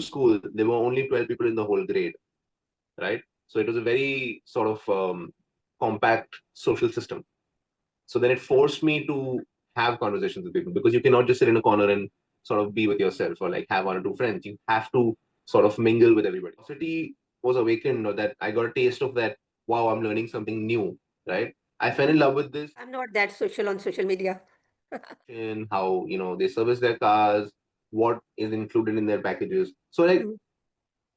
school, there were only 12 people in the whole grade, right? So it was a very sort of compact social system. So then it forced me to have conversations with people because you cannot just sit in a corner and sort of be with yourself or like have one or two friends. You have to sort of mingle with everybody. Curiosity was awakened, or that I got a taste of that. Wow, I'm learning something new, right? I fell in love with this I'm not that social on social media. and how they service their cars, what is included in their packages. So like Mm.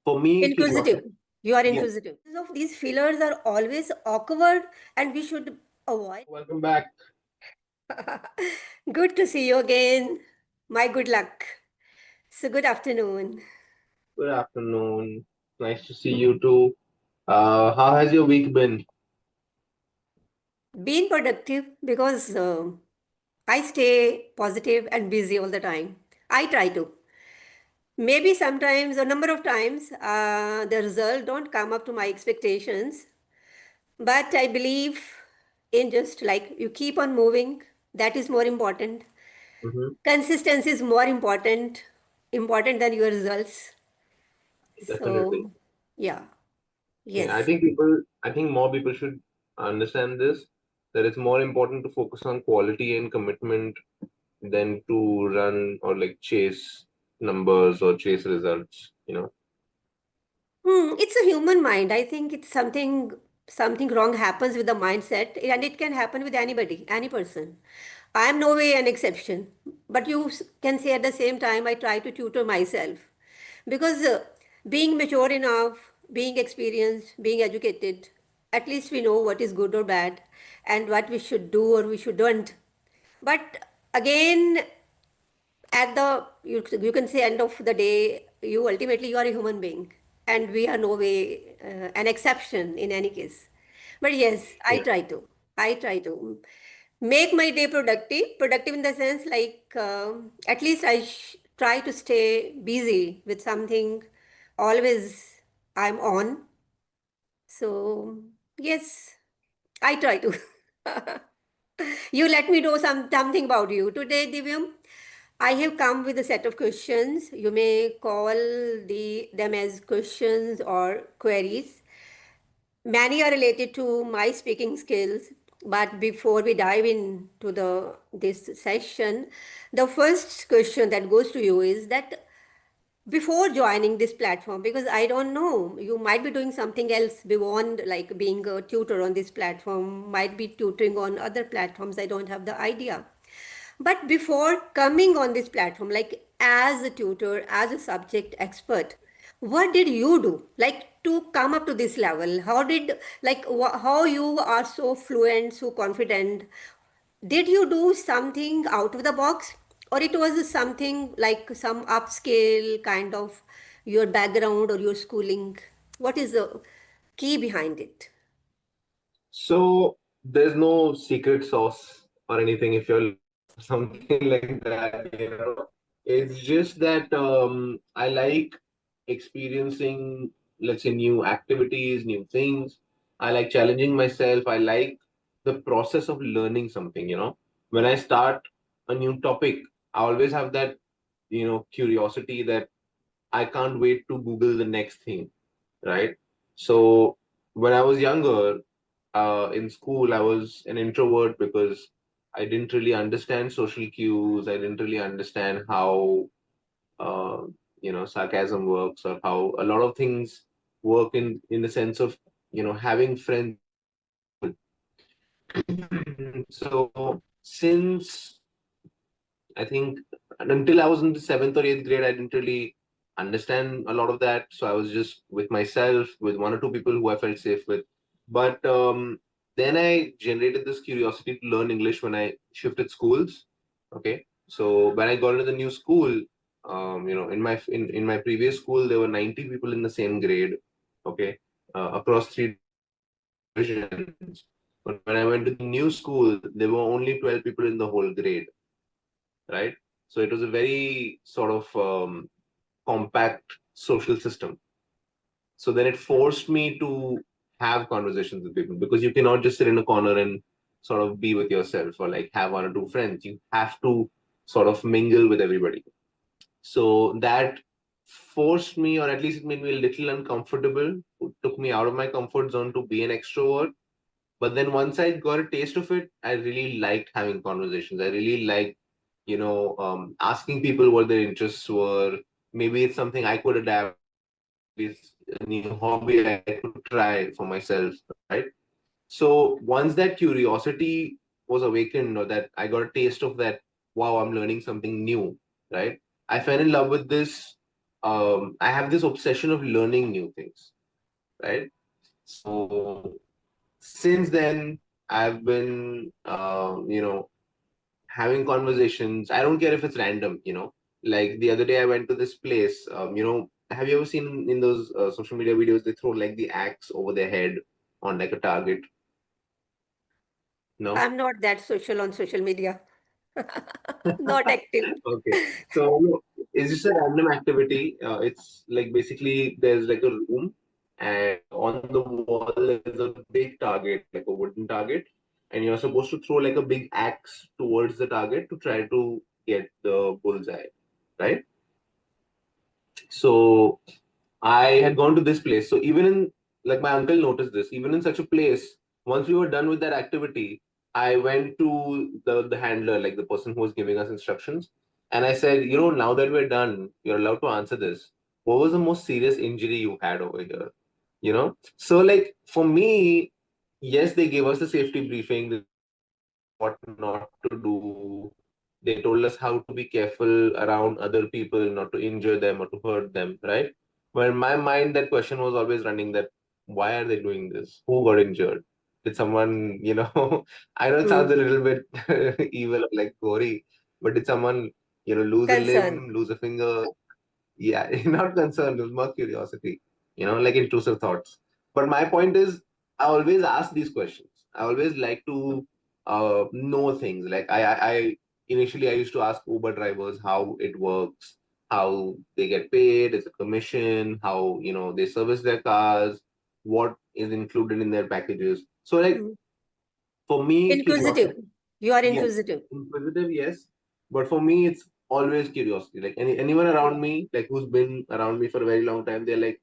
for me, Inquisitive. curiosity. You are Yes. inquisitive. Of these fillers are always awkward and we should avoid. Welcome back. Good to see you again. My good luck. So, good afternoon. Good afternoon. Nice to see you too. How has your week been? Being productive because I stay positive and busy all the time. I try to. Maybe sometimes, a number of times, the result don't come up to my expectations. But I believe in just like you keep on moving. That is more important. Hmm. Consistency is more important than your results. Definitely. So, yeah, Yeah, yes. I think more people should understand this, that it's more important to focus on quality and commitment than to run or like chase numbers or chase results. It's a human mind. I think it's something wrong happens with the mindset, and it can happen with anybody, any person. I am no way an exception, but you can say at the same time I try to tutor myself because being mature enough, being experienced, being educated, at least we know what is good or bad and what we should do or we shouldn't. But again, at the you can say end of the day, you ultimately you are a human being, and we are no way an exception in any case. But yes, Yeah. I try to make my day productive in the sense like at least try to stay busy with something. Always I'm on. So yes, I try to. You let me know something about you today, Divyam. I have come with a set of questions. You may call them as questions or queries. Many are related to my speaking skills. But before we dive into this session, the first question that goes to you is that before joining this platform, because I don't know, you might be doing something else beyond like being a tutor on this platform, might be tutoring on other platforms. I don't have the idea. But before coming on this platform, like as a tutor, as a subject expert, what did you do? Like to come up to this level? How did, like, how you are so fluent, so confident? Did you do something out of the box? Or it was something like some upscale kind of your background or your schooling? What is the key behind it? So there's no secret sauce or anything if you're something like that. It's just that I like experiencing, let's say, new activities, new things. I like challenging myself. I like the process of learning something. When I start a new topic, I always have that curiosity that I can't wait to Google the next thing, right? So when I was younger, in school, I was an introvert because I didn't really understand social cues. I didn't really understand how uh, sarcasm works, or how a lot of things work in the sense of having friends. So since I think until I was in the seventh or eighth grade, I didn't really understand a lot of that. So I was just with myself, with one or two people who I felt safe with. But then I generated this curiosity to learn English when I shifted schools. Okay, so when I got into the new school, in my previous school there were 90 people in the same grade. Okay, across three divisions. But when I went to the new school, there were only 12 people in the whole grade, right? So it was a very sort of compact social system. So then it forced me to have conversations with people because you cannot just sit in a corner and sort of be with yourself or like have one or two friends. You have to sort of mingle with everybody. So that forced me, or at least it made me a little uncomfortable. It took me out of my comfort zone to be an extrovert. But then once I got a taste of it, I really liked having conversations. I really liked, asking people what their interests were. Maybe it's something I could adapt. Maybe it's a new hobby I could try for myself, right? So once that curiosity was awakened, or that I got a taste of that, wow, I'm learning something new, right? I fell in love with this. I have this obsession of learning new things, right? So since then, I've been, having conversations. I don't care if it's random, Like the other day, I went to this place. Have you ever seen in those social media videos they throw like the axe over their head on like a target? No. I'm not that social on social media. Not active. Okay. So it's just a random activity. It's like basically there's like a room, and on the wall is a big target, like a wooden target, and you're supposed to throw like a big axe towards the target to try to get the bullseye, right? So I had gone to this place. So even in, like, my uncle noticed this, even in such a place, once we were done with that activity, I went to the handler, like the person who was giving us instructions, and I said, now that we're done, you're allowed to answer this. What was the most serious injury you had over here? So like for me, yes, they gave us the safety briefing, what not to do. They told us how to be careful around other people, not to injure them or to hurt them, right? But in my mind, that question was always running, that why are they doing this? Who got injured? Did someone, I know it sounds a Mm. little bit evil, like gory, but did someone, lose a Concern. limb, lose a finger? Yeah, not concerned, it was more curiosity, like intrusive thoughts. But my point is, I always ask these questions. I always like to know things. Like I initially I used to ask Uber drivers how it works, how they get paid, is a commission, how they service their cars, what is included in their packages. So like Mm. for me, Inquisitive. curiosity, You are yes, inquisitive. inquisitive, yes. But for me, it's always curiosity. Like anyone around me, like who's been around me for a very long time, they're like,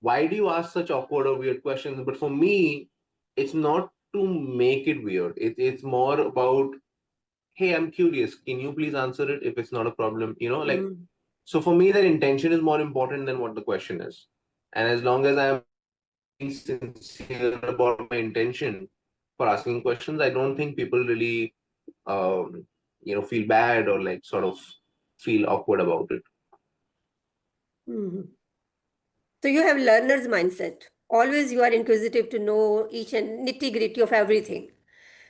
"Why do you ask such awkward or weird questions?" But for me, it's not to make it weird. It's more about, "Hey, I'm curious. Can you please answer it if it's not a problem?" Like, Mm. so for me, that intention is more important than what the question is. And as long as I'm being sincere about my intention for asking questions, I don't think people really feel bad or like sort of feel awkward about it. Mhm. So you have learner's mindset. Always you are inquisitive to know each and nitty-gritty of everything.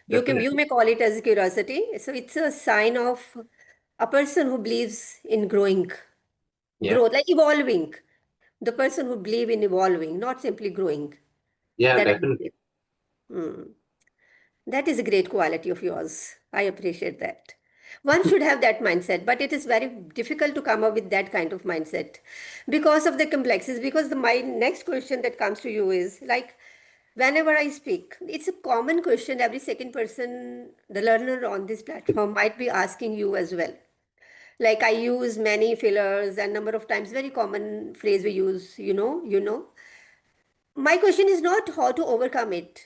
You Definitely. may call it as curiosity. So it's a sign of a person who believes in Yeah. growth, like evolving. The person who believe in evolving, not simply growing. Yeah, That I would definitely. say. Hmm. That is a great quality of yours. I appreciate that. One should have that mindset, but it is very difficult to come up with that kind of mindset because of the complexities. Because my next question that comes to you is like, whenever I speak, it's a common question every second person, the learner on this platform might be asking you as well. Like I use many fillers and number of times, very common phrase we use, My question is not how to overcome it.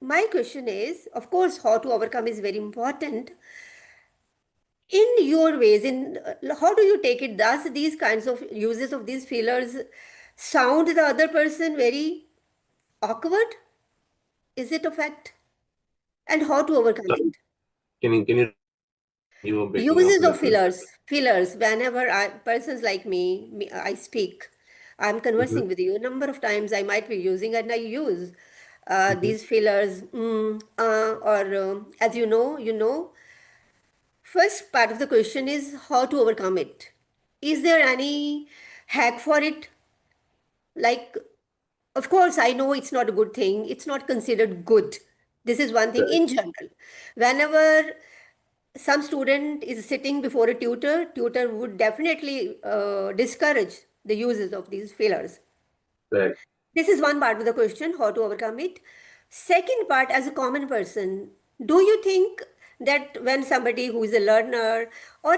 My question is, of course, how to overcome is very important. In your ways, in how do you take it? Does these kinds of uses of these fillers sound the other person very awkward? Is it a fact? And how to overcome Sorry, it? can you were breaking up a Uses of little? fillers. Whenever persons like me, I speak, I'm Hmm. conversing with you. A number of times I might be using, and I use Hmm. these fillers, or as you know. First part of the question is how to overcome it. Is there any hack for it? Like, of course, I know it's not a good thing. It's not considered good. This is one thing Right, in general. Whenever some student is sitting before a tutor would definitely discourage the uses of these fillers. right. This is one part of the question, how to overcome it. Second part, as a common person, do you think that when somebody who is a learner or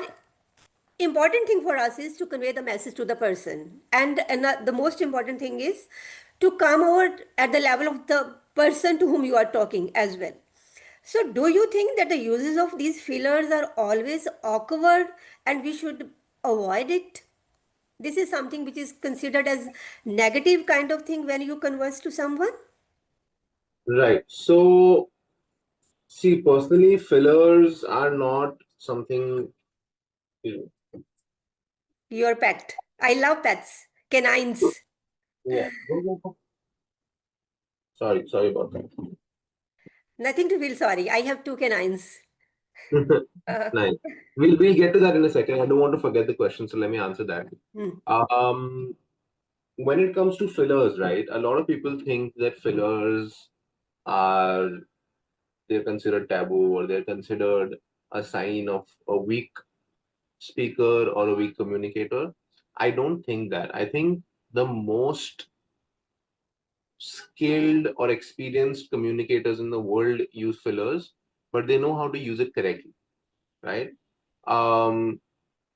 important thing for us is to convey the message to the person. And the most important thing is to come over at the level of the person to whom you are talking as well. So, do you think that the uses of these fillers are always awkward and we should avoid it? This is something which is considered as negative kind of thing when you converse to someone. Right. So, see, personally, fillers are not something, you Your pet. I love pets. know, Canines. yeah. Sorry about Nothing to feel sorry. I have two canines. that. Uh, Nice. We'll get to that in a second. I don't want to forget the question, so let me answer that. hmm. Um, when it comes to fillers, right? A lot of people think that fillers are they're considered taboo or they're considered a sign of a weak speaker or a weak communicator. I don't think that. I think the most skilled or experienced communicators in the world use fillers, but they know how to use it correctly, right? Um,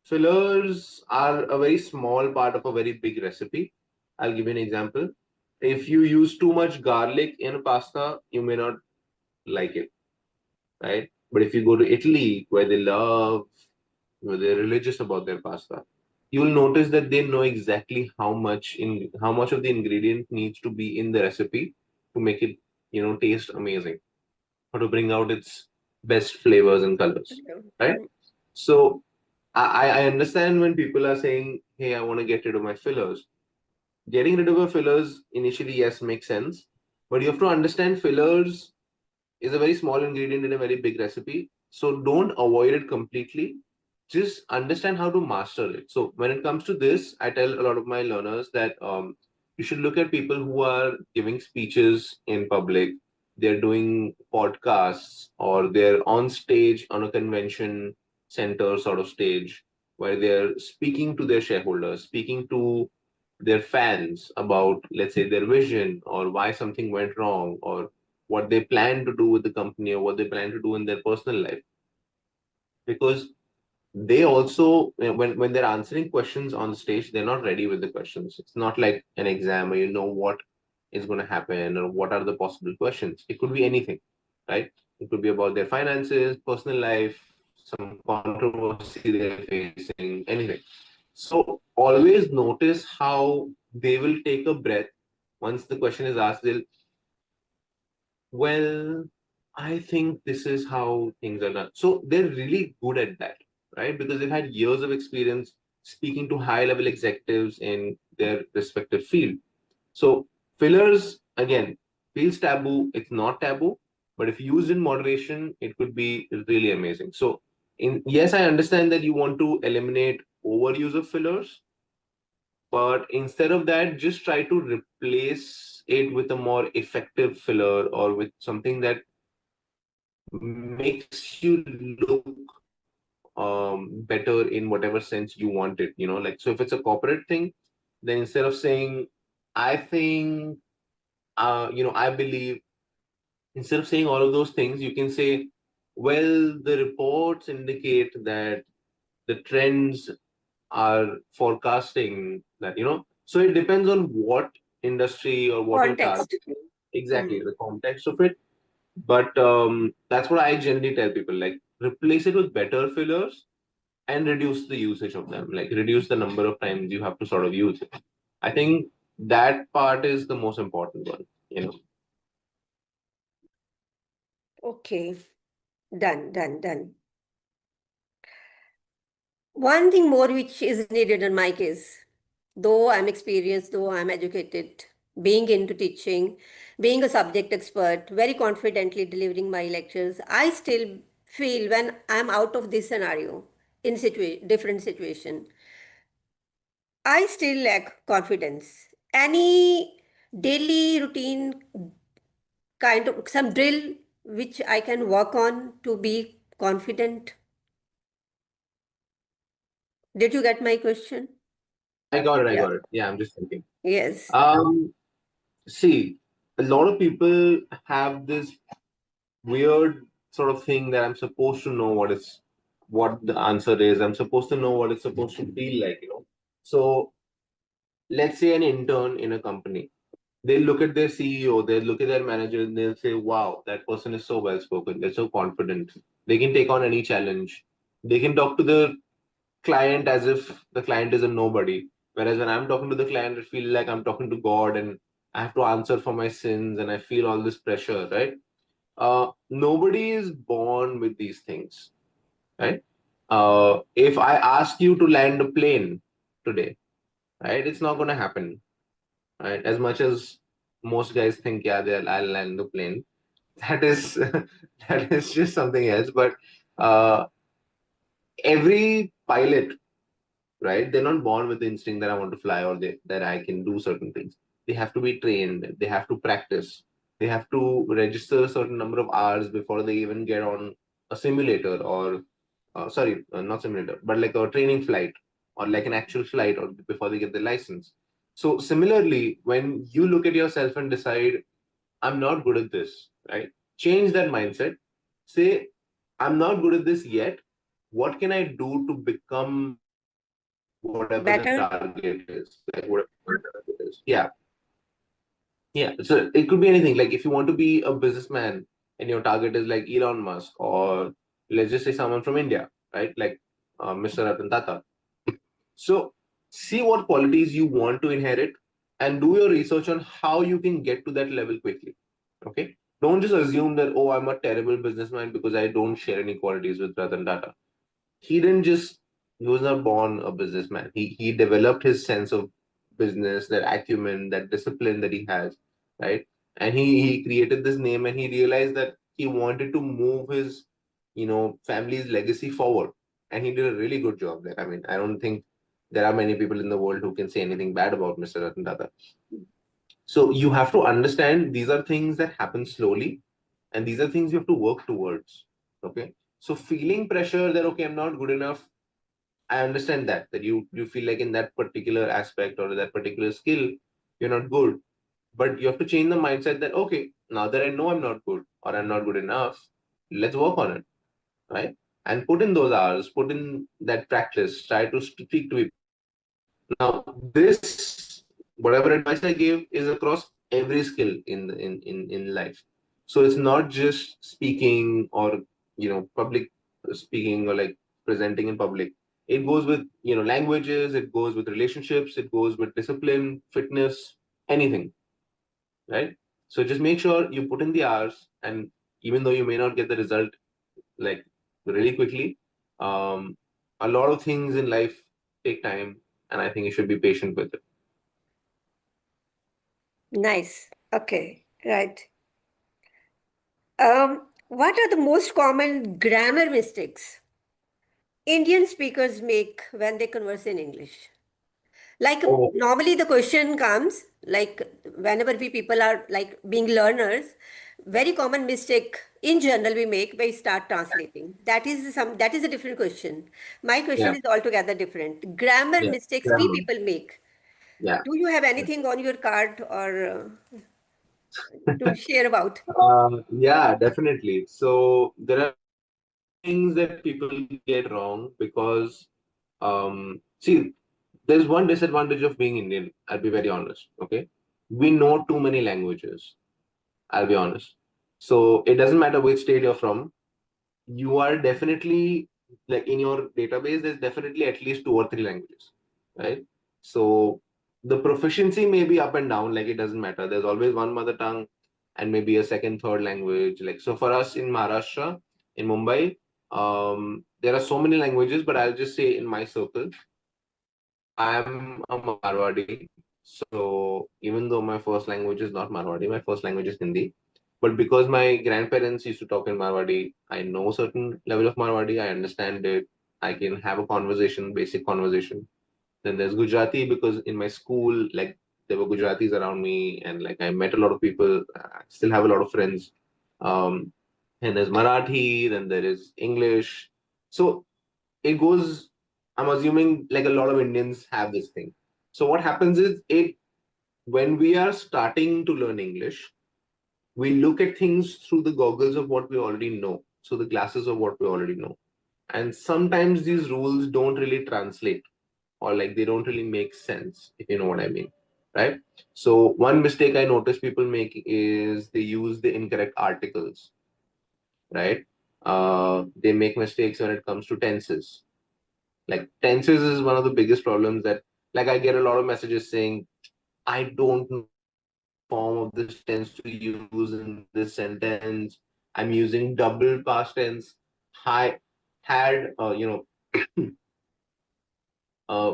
Fillers are a very small part of a very big recipe. I'll give you an example. If you use too much garlic in pasta, you may not like it, right? But if you go to Italy, where they're religious about their pasta, you will notice that they know exactly how much of the ingredient needs to be in the recipe to make it, taste amazing or to bring out its best flavors and colors, right? So I understand when people are saying, "Hey, I want to get rid of my fillers." Getting rid of your fillers initially, yes, makes sense, but you have to understand fillers is a very small ingredient in a very big recipe. So don't avoid it completely. Just understand how to master it. So when it comes to this, I tell a lot of my learners that you should look at people who are giving speeches in public. They're doing podcasts or they're on stage on a convention center sort of stage where they're speaking to their shareholders, speaking to their fans about, let's say, their vision or why something went wrong or what they plan to do with the company or what they plan to do in their personal life. Because they also, when they're answering questions on stage, they're not ready with the questions. It's not like an exam where you know what is going to happen or what are the possible questions. It could be anything, right? It could be about their finances, personal life, some controversy they're facing, anything. So always notice how they will take a breath once the question is asked. They'll, well, I think this is how things are done. So they're really good at that, right? Because they've had years of experience speaking to high level executives in their respective field. So fillers, again, feels taboo. It's not taboo, but if used in moderation, it could be really amazing. So in yes, I understand that you want to eliminate overuse of fillers, but instead of that, just try to replace it with a more effective filler or with something that makes you look better in whatever sense you want it. Like, so if it's a corporate thing, then instead of saying I think, I believe, instead of saying all of those things, you can say, well, the reports indicate that the trends are forecasting that, so it depends on what industry or what you're Context. targeting, exactly Hmm. the context of it. But that's what I generally tell people, like replace it with better fillers and reduce the usage of them, like reduce the number of times you have to sort of use it. I think that part is the most important one. Okay. Done, done, done. One thing more which is needed in my case, though I'm experienced, though I'm educated, being into teaching, being a subject expert, very confidently delivering my lectures, I still feel when I'm out of this scenario in different situation, I still lack confidence. Any daily routine kind of some drill which I can work on to be confident. Did you get my question? I got it. I Yeah. got it. Yeah, I'm just thinking. Yes. Um, See, a lot of people have this weird sort of thing that I'm supposed to know what is. what the answer is. I'm supposed to know what it's supposed to feel like, So let's say an intern in a company, they'll look at their CEO, they'll look at their manager, and they'll say, wow, that person is so well spoken, they're so confident, they can take on any challenge, they can talk to the client as if the client is a nobody. Whereas when I'm talking to the client, I feel like I'm talking to God, and I have to answer for my sins, and I feel all this pressure, right? Nobody is born with these things, right? If I ask you to land a plane today, right, it's not going to happen, right? As much as most guys think, yeah, I'll land the plane. That is that is just something else. But uh, every pilot, right? They're not born with the instinct that I want to fly, or that I can do certain things. They have to be trained. They have to practice. They have to register a certain number of hours before they even get on a simulator, or sorry, not simulator, but like a training flight, or like an actual flight, or before they get the license. So similarly, when you look at yourself and decide, I'm not good at this, right? Change that mindset. Say, I'm not good at this yet. What can I do to become whatever the Better? target is, like whatever it is. Yeah, yeah. So it could be anything. Like if you want to be a businessman and your target is like Elon Musk, or let's just say someone from India, right? Like Mr. Ratan Tata. So see what qualities you want to inherit, and do your research on how you can get to that level quickly. Okay. Don't just assume that, oh, I'm a terrible businessman because I don't share any qualities with Ratan Tata. He was not born a businessman. He developed his sense of business, that acumen, that discipline that he has, right? And he created this name, and he realized that he wanted to move his, family's legacy forward. And he did a really good job there. I mean, I don't think there are many people in the world who can say anything bad about Mr. Ratan Tata. So you have to understand, these are things that happen slowly, and these are things you have to work towards. Okay. So feeling pressure that, okay, I'm not good enough, I understand that you feel like in that particular aspect or that particular skill, you're not good. But you have to change the mindset that, okay, now that I know I'm not good or I'm not good enough, let's work on it, right? And put in those hours, put in that practice, try to speak to people. Now, this, whatever advice I gave, is across every skill in life. So it's not just speaking, or public speaking, or like presenting in public. It goes with languages. It goes with relationships. It goes with discipline, fitness, anything, right? So just make sure you put in the hours, and even though you may not get the result like really quickly, um, a lot of things in life take time, and I think you should be patient with it. Nice. Okay, right. What are the most common grammar mistakes Indian speakers make when they converse in English? Like Oh, normally the question comes like whenever we people are like being learners, very common mistake in general we make when we start translating. That is a different question. My question yeah, is altogether different. Grammar yeah, mistakes we grammar. people make. Yeah. Do you have anything on your card or to share about? Yeah, definitely. So there are things that people get wrong because, see, there's one disadvantage of being Indian. I'll be very honest. Okay, we know too many languages. I'll be honest. So it doesn't matter which state you're from. You are definitely, like, in your database, there's definitely at least two or three languages, right? So the proficiency may be up and down, like it doesn't matter. There's always one mother tongue and maybe a second, third language. Like, so for us in Maharashtra, in Mumbai, there are so many languages, but I'll just say in my circle, I'm a Marwadi. So even though my first language is not Marwadi, my first language is Hindi. But because my grandparents used to talk in Marwadi, I know certain level of Marwadi. I understand it. I can have a conversation, basic conversation. Then there's Gujarati, because in my school, like, there were Gujaratis around me, and like I met a lot of people. I still have a lot of friends. Um, and there's Marathi. Then there is English. So it goes. I'm assuming like a lot of Indians have this thing. So what happens is, it when we are starting to learn English, we look at things through the goggles of what we already know. So the glasses of what we already know. and sometimes these rules don't really translate, or like they don't really make sense, if you know what I mean, right? So one mistake I notice people make is they use the incorrect articles, right? They make mistakes when it comes to tenses. Like tenses is one of the biggest problems that, like, I get a lot of messages saying, I don't know form of this tense to use in this sentence. I'm using double past tense. I had,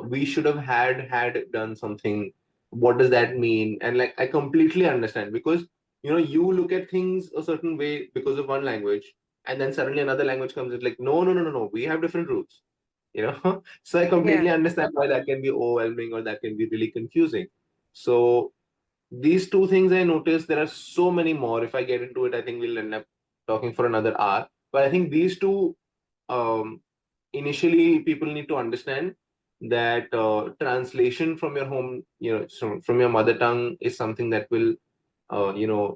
we should have had done something. What does that mean? And like, I completely understand, because you look at things a certain way because of one language, and then suddenly another language comes in, like, no, no, no, no, no, we have different rules. So I Yeah. completely understand why that can be overwhelming, or that can be really confusing. So these two things I noticed. There are so many more. If I get into it, I think we'll end up talking for another hour. But I think these two, um, initially, people need to understand that translation from your home, from your mother tongue, is something that will,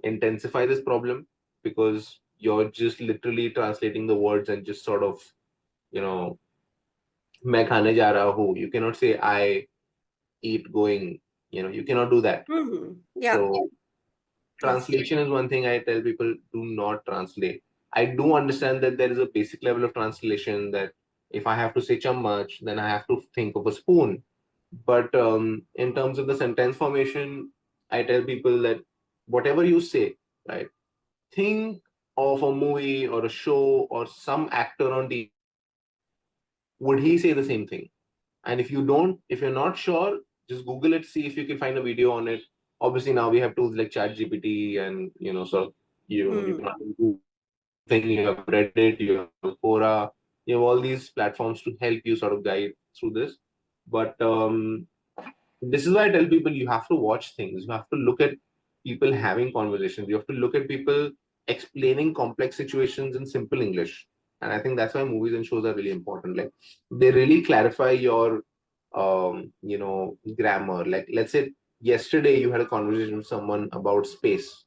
intensify this problem, because you're just literally translating the words and just sort of, you know, मैं खाने जा रहा हूँ. You cannot say I eat going. You cannot do that. Yeah. So Yes. translation is one thing I tell people, do not translate. I do understand that there is a basic level of translation, that if I have to say chammach, then I have to think of a spoon. But in terms of the sentence formation, I tell people that whatever you say, right, think of a movie or a show or some actor on TV. Would he say the same thing? And if you're not sure, just Google it, see if you can find a video on it. Obviously, now we have tools like ChatGPT, and sort of, you Hmm. can do thing. You have Reddit, you have Quora, you have all these platforms to help you sort of guide through this. But this is why I tell people, you have to watch things. You have to look at people having conversations. You have to look at people explaining complex situations in simple English. And I think that's why movies and shows are really important. Like, they really clarify your grammar. Like, let's say yesterday you had a conversation with someone about space,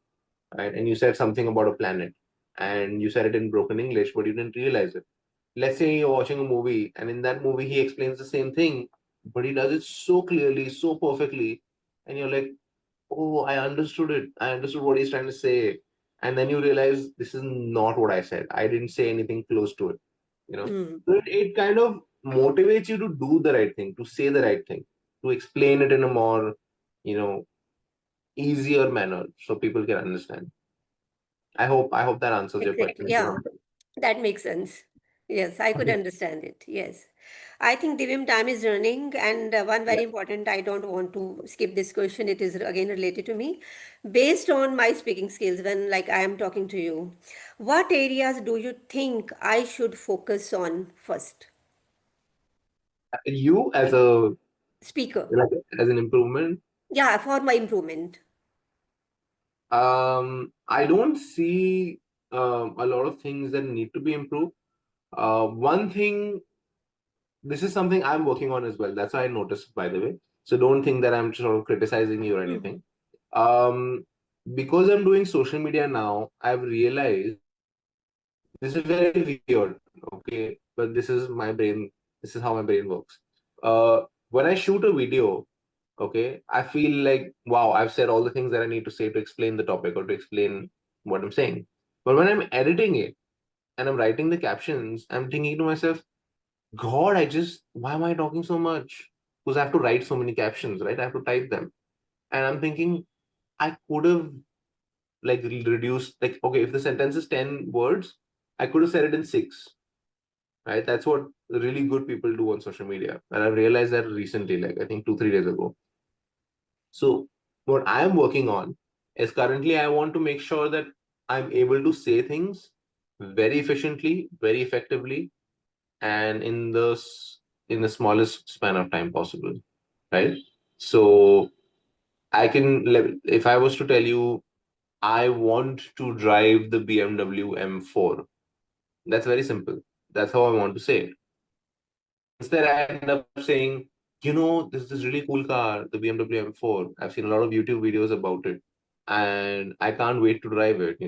right? And you said something about a planet, and you said it in broken English, but you didn't realize it. Let's say you're watching a movie, and in that movie he explains the same thing, but he does it so clearly, so perfectly, and you're like, oh, I understood it. I understood what he's trying to say. And then you realize, this is not what I said. I didn't say anything close to it. Hmm. So it kind of motivates you to do the right thing, to say the right thing, to explain it in a more, you know, easier manner, so people can understand. I hope that answers your Exactly. question. Yeah. That makes sense. Yes, I could understand it. Yes. I think Divyam, time is running, and one Yeah. very important, I don't want to skip this question. It is again related to me. Based on my speaking skills, when like I am talking to you, what areas do you think I should focus on first? You as a, Speaker. like, as an improvement, Yeah, for my improvement. I don't see a lot of things that need to be improved. One thing, this is something I'm working on as well. That's why I noticed, by the way. So don't think that I'm sort of criticizing you or Hmm. anything. Um, because I'm doing social media now, I've realized, this is very weird, okay? But this is my brain. This is how my brain works. When I shoot a video, okay, I feel like, wow, I've said all the things that I need to say to explain the topic or to explain what I'm saying. But when I'm editing it and I'm writing the captions, I'm thinking to myself, God, why am I talking so much? Because I have to write so many captions, right? I have to type them. And I'm thinking, I could have, like, reduced, like, okay, if the sentence is 10 words, I could have said it in six, right? That's what really good people do on social media. And I've realized that recently, like, I think 2, 3 days ago. So what I'm working on is, currently I want to make sure that I'm able to say things very efficiently, very effectively, and in the smallest span of time possible, right? So if I was to tell you, I want to drive the BMW M4, that's very simple. That's how I want to say it. Instead, I end up saying, this is this really cool car, the BMW M4. I've seen a lot of YouTube videos about it, and I can't wait to drive it.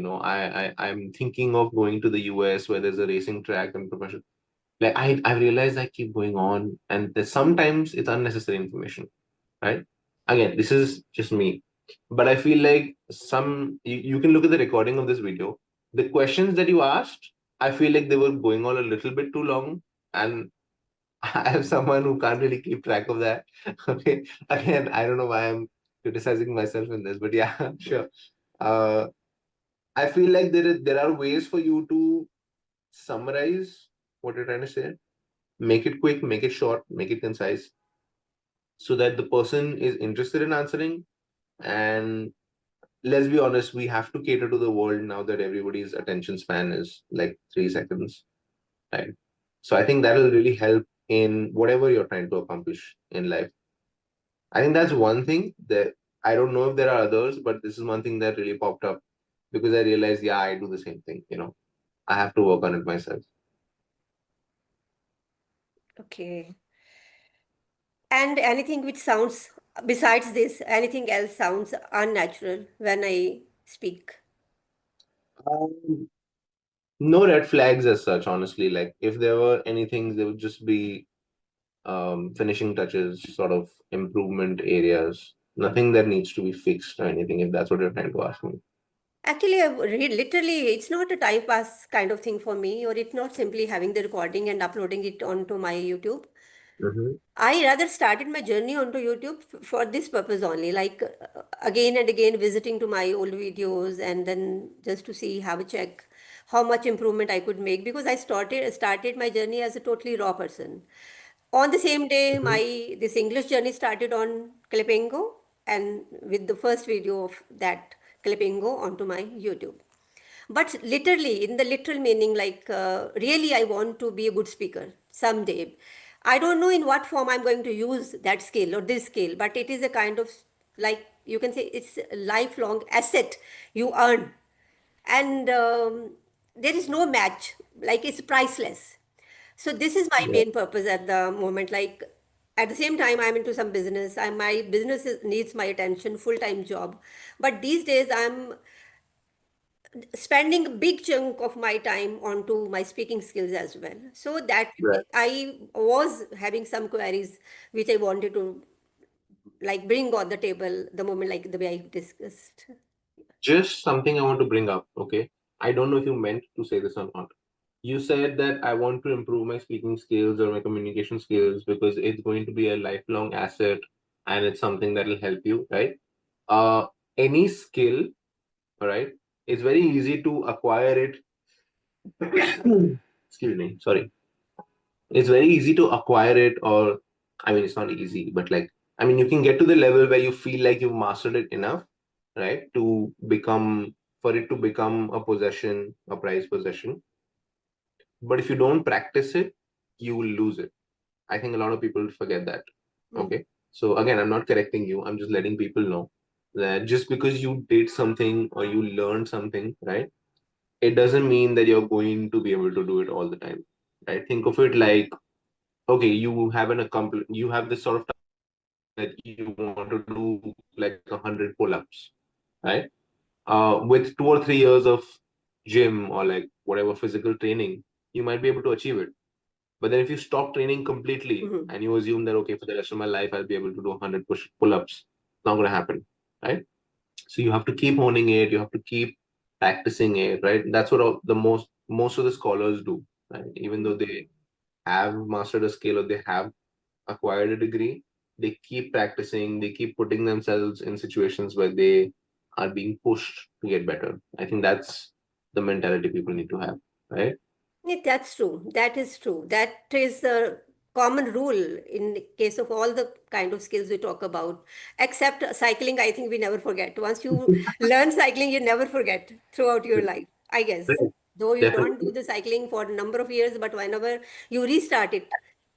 I'm thinking of going to the US, where there's a racing track and professional. Like I've realized I keep going on, and there's sometimes it's unnecessary information, right? Again, this is just me, but I feel like you can look at the recording of this video. The questions that you asked, I feel like they were going on a little bit too long, and I am someone who can't really keep track of that. Okay, again, I don't know why I'm criticizing myself in this, but yeah, sure. Uh, I feel like there are ways for you to summarize what you're trying to say, make it quick, make it short, make it concise, so that the person is interested in answering. And let's be honest, we have to cater to the world now that everybody's attention span is like 3 seconds, right? So I think that'll really help in whatever you're trying to accomplish in life. I think that's one thing that I don't know if there are others, but this is one thing that really popped up because I realized, yeah, I do the same thing. I have to work on it myself. Okay. And anything which sounds, besides this, anything else sounds unnatural when I speak. Um, no red flags as such, honestly. Like if there were anything, they would just be finishing touches, sort of improvement areas. Nothing that needs to be fixed or anything, if that's what you're trying to ask me. Actually, literally, it's not a time pass kind of thing for me, or it's not simply having the recording and uploading it onto my YouTube. Mm-hmm. I rather started my journey onto YouTube for this purpose only, like again and again visiting to my old videos and then just to see, have a check how much improvement I could make because I started my journey as a totally raw person. On the same day, Mm-hmm. my this English journey started on Clapingo and with the first video of that Clapingo onto my YouTube. But literally, in the literal meaning, like really, I want to be a good speaker someday. I don't know in what form I'm going to use that skill or this skill, but it is a kind of like you can say it's a lifelong asset you earn. And there is no match, like it's priceless. So, this is my Yeah. main purpose at the moment. Like, at the same time, I'm into some business. My business needs my attention, full time job. But these days, I'm spending a big chunk of my time onto my speaking skills as well, so that Right. I was having some queries which I wanted to like bring on the table the moment like the way I discussed. Just something I want to bring up, okay? I don't know if you meant to say this or not. You said that I want to improve my speaking skills or my communication skills because it's going to be a lifelong asset and it's something that will help you, right? Uh, any skill, all right, it's very easy to acquire it. Excuse me, sorry. It's very easy to acquire it, or I mean, it's not easy, but like, I mean, you can get to the level where you feel like you've mastered it enough, right, to become for it to become a possession, a prized possession. But if you don't practice it, you will lose it. I think a lot of people forget that. Mm. Okay. So again, I'm not correcting you. I'm just letting people know that just because you did something or you learned something, right? It doesn't mean that you're going to be able to do it all the time. Right? Think of it like, okay, you have this sort of that you want to do like 100 pull-ups, right? With 2 or 3 years of gym or like whatever physical training, you might be able to achieve it. But then if you stop training completely Mhm. and you assume that okay, for the rest of my life I'll be able to do 100 pull-ups, it's not going to happen, right? So you have to keep honing it. You have to keep practicing it, right? That's what the most of the scholars do, right? Even though they have mastered a skill or they have acquired a degree, they keep practicing. They keep putting themselves in situations where they are being pushed to get better. I think that's the mentality people need to have, right? Yeah, that's true. That is true. That is a common rule in the case of all the kind of skills we talk about. Except cycling, I think we never forget. Once you learn cycling, you never forget throughout your life, I guess. Right. Though you don't do Definitely. the cycling for a number of years, but whenever you restart it,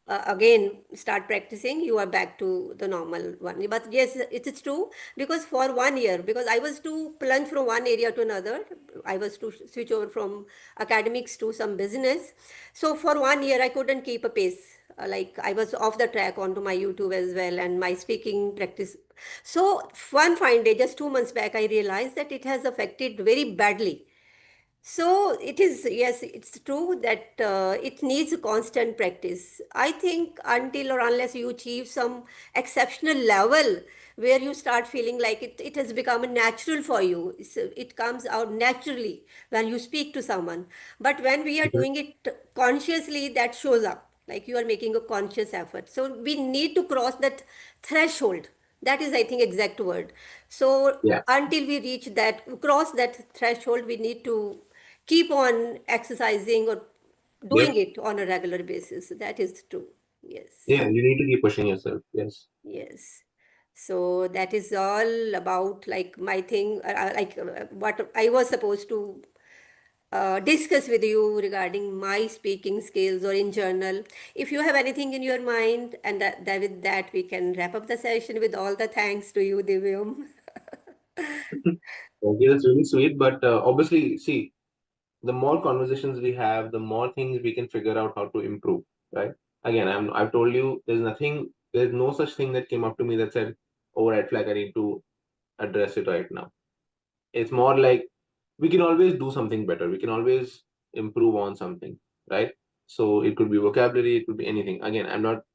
again start practicing, you are back to the normal one. But yes, it's true because for 1 year, because I was to plunge from one area to another, I was to switch over from academics to some business. So for 1 year, I couldn't keep a pace. Like I was off the track onto my YouTube as well and my speaking practice. So one fine day, just 2 months back, I realized that it has affected very badly So it is, yes, it's true that it needs constant practice. I think until or unless you achieve some exceptional level where you start feeling like it has become natural for you, it comes out naturally when you speak to someone. But when we are Mhm. doing it consciously, that shows up like you are making a conscious effort. So we need to cross that threshold. That is, I think, exact word. So Yeah. until we reach that, cross that threshold, we need to keep on exercising or doing Yep. it on a regular basis. That is true. Yeah. Yes. You need to keep pushing yourself. Yes. Yes. So that is all about like my thing, what I was supposed to discuss with you regarding my speaking skills or in journal. If you have anything in your mind, and that with that we can wrap up the session with all the thanks to you, Divyam. Okay, that's really sweet. But obviously, see, the more conversations we have, the more things we can figure out how to improve, right? Again, I've told you there's no such thing that came up to me that said, oh, red flag, I need to address it right now. It's more like we can always do something better. We can always improve on something, right? So it could be vocabulary, it could be anything. Again,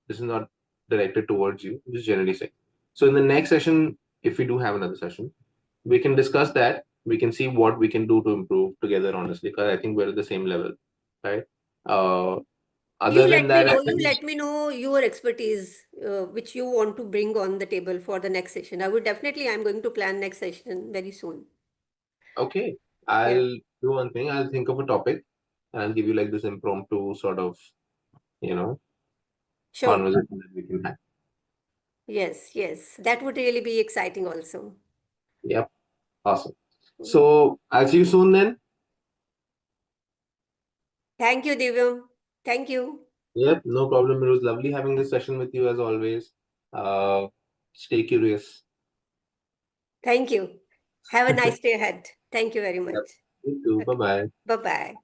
this is not directed towards you, just generally saying. So in the next session, if we do have another session, we can discuss that. We can see what we can do to improve together, honestly, because I think we're at the same level, right? Uh, You Other than let me that, I know, you think, let me know your expertise, which you want to bring on the table for the next session. I would definitely, I'm going to plan next session very soon. okay, Yeah, I'll do one thing. I'll think of a topic and I'll give you like this impromptu sort of, you know, sure. conversation that we can have. Yes, yes. That would really be exciting also. Yep, awesome. Mm. So I'll see you soon then. Thank you, Divyam. Thank you. Yep, no problem. It was lovely having this session with you as always. Uh, Stay curious. Thank you. Have a nice day ahead. Thank you very Yep. much. You too. Bye Okay. bye. Bye-bye.